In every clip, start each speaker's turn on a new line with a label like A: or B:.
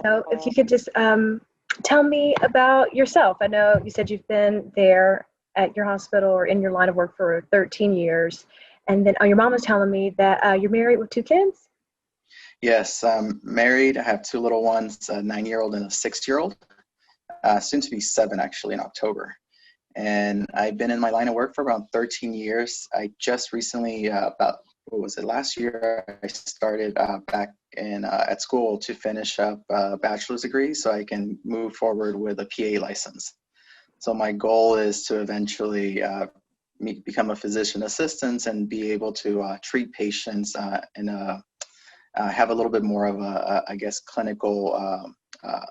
A: So if you could just tell me about yourself. I know you said you've been there at your hospital or in your line of work for 13 years. And then your mom was telling me that you're married with 2 kids.
B: Yes, I'm married. I have 2 little ones, a 9-year-old and a 6-year-old, soon to be 7 actually in October. And I've been in my line of work for around 13 years. I just recently, what was it, last year, I started back at school to finish up a bachelor's degree so I can move forward with a PA license. So my goal is to eventually become a physician assistant and be able to treat patients and have a little bit more of I guess, clinical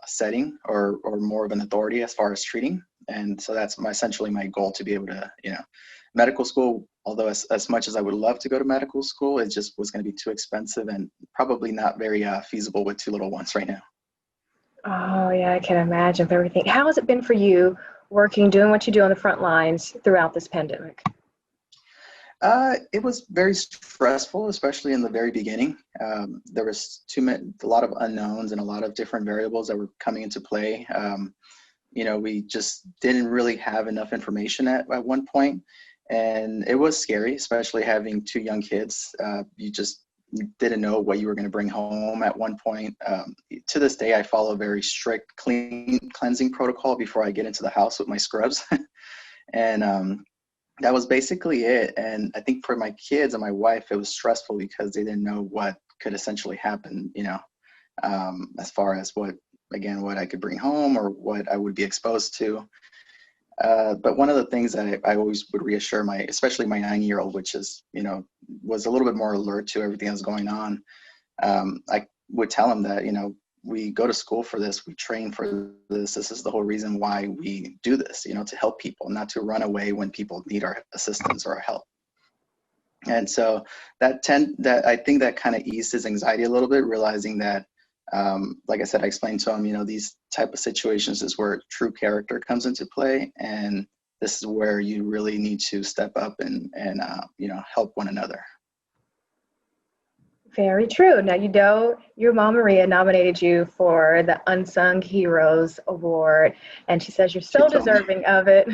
B: setting or more of an authority as far as treating. And so that's essentially my goal, to be able to, medical school, although as much as I would love to go to medical school, it just was going to be too expensive and probably not very feasible with 2 little ones right now.
A: Oh, yeah, I can imagine everything. How has it been for you doing what you do on the front lines throughout this pandemic?
B: It was very stressful, especially in the very beginning. There was a lot of unknowns and a lot of different variables that were coming into play. We just didn't really have enough information at one point, and it was scary, especially having 2 young kids. You just didn't know what you were going to bring home at one point. To this day, I follow a very strict cleansing protocol before I get into the house with my scrubs. And that was basically it. And I think for my kids and my wife, it was stressful because they didn't know what could essentially happen, as far as what I could bring home or what I would be exposed to. But one of the things that I always would reassure especially my 9-year-old, which is, was a little bit more alert to everything that's going on. I would tell him that, we go to school for this, we train for this. This is the whole reason why we do this, to help people, not to run away when people need our assistance or our help. And so that I think that kind of eased his anxiety a little bit, realizing that, like I said, I explained to him, these type of situations is where true character comes into play. And this is where you really need to step up and help one another.
A: Very true. Now, your mom, Maria, nominated you for the Unsung Heroes Award, and she says you're so deserving of it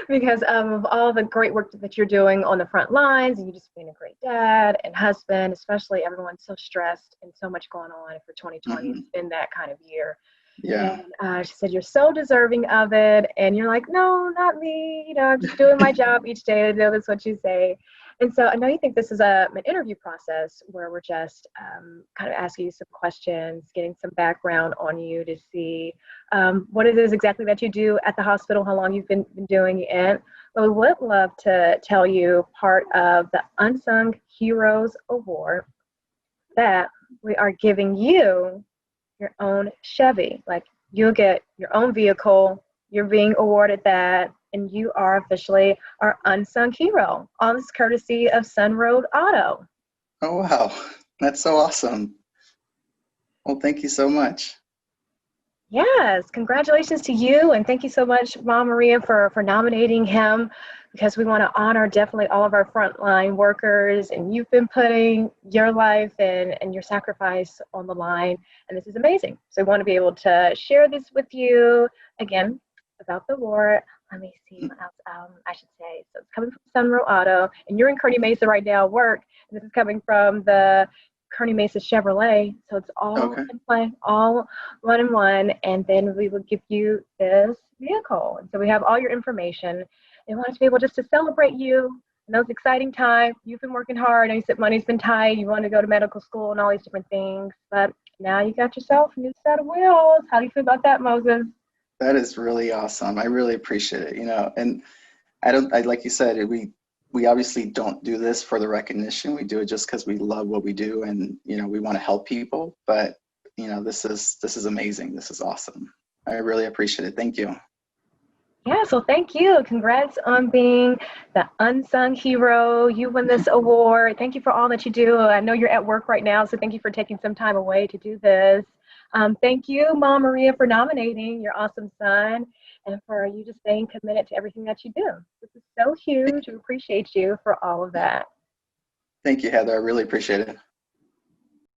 A: because of all the great work that you're doing on the front lines, and you just being a great dad and husband, especially everyone's so stressed and so much going on for 2020. Mm-hmm. It's been that kind of year.
B: Yeah.
A: And she said, you're so deserving of it. And you're like, no, not me. I'm just doing my job each day. I know that's what you say. And so I know you think this is an interview process where we're just kind of asking you some questions, getting some background on you to see what it is exactly that you do at the hospital, how long you've been doing it. But we would love to tell you part of the Unsung Heroes Award that we are giving you your own Chevy. Like, you'll get your own vehicle, you're being awarded that, and you are officially our unsung hero. All this courtesy of Sunroad Auto.
B: Oh, wow. That's so awesome. Well, thank you so much.
A: Yes, congratulations to you, and thank you so much, Mom Maria, for nominating him, because we want to honor definitely all of our frontline workers, and you've been putting your life and your sacrifice on the line, and this is amazing. So we want to be able to share this with you again about the award. Let me see what else I should say. So it's coming from Sunroad Auto, and you're in Kearny Mesa right now at work, and this is coming from the Kearny Mesa Chevrolet. So it's all in play, all one in one, and then we will give you this vehicle. And so we have all your information. We want to be able just to celebrate you in those exciting times. You've been working hard. I know you said money's been tight. You want to go to medical school and all these different things, but now you got yourself a new set of wheels. How do you feel about that, Moses?
B: That is really awesome. I really appreciate it. And like you said, we obviously don't do this for the recognition. We do it just because we love what we do, and we want to help people. But this is amazing. This is awesome. I really appreciate it. Thank you.
A: Yeah, so thank you. Congrats on being the unsung hero. You won this award. Thank you for all that you do. I know you're at work right now, so thank you for taking some time away to do this. Thank you, Mom Maria, for nominating your awesome son, and for you just staying committed to everything that you do. This is so huge. We appreciate you for all of that.
B: Thank you, Heather. I really appreciate it.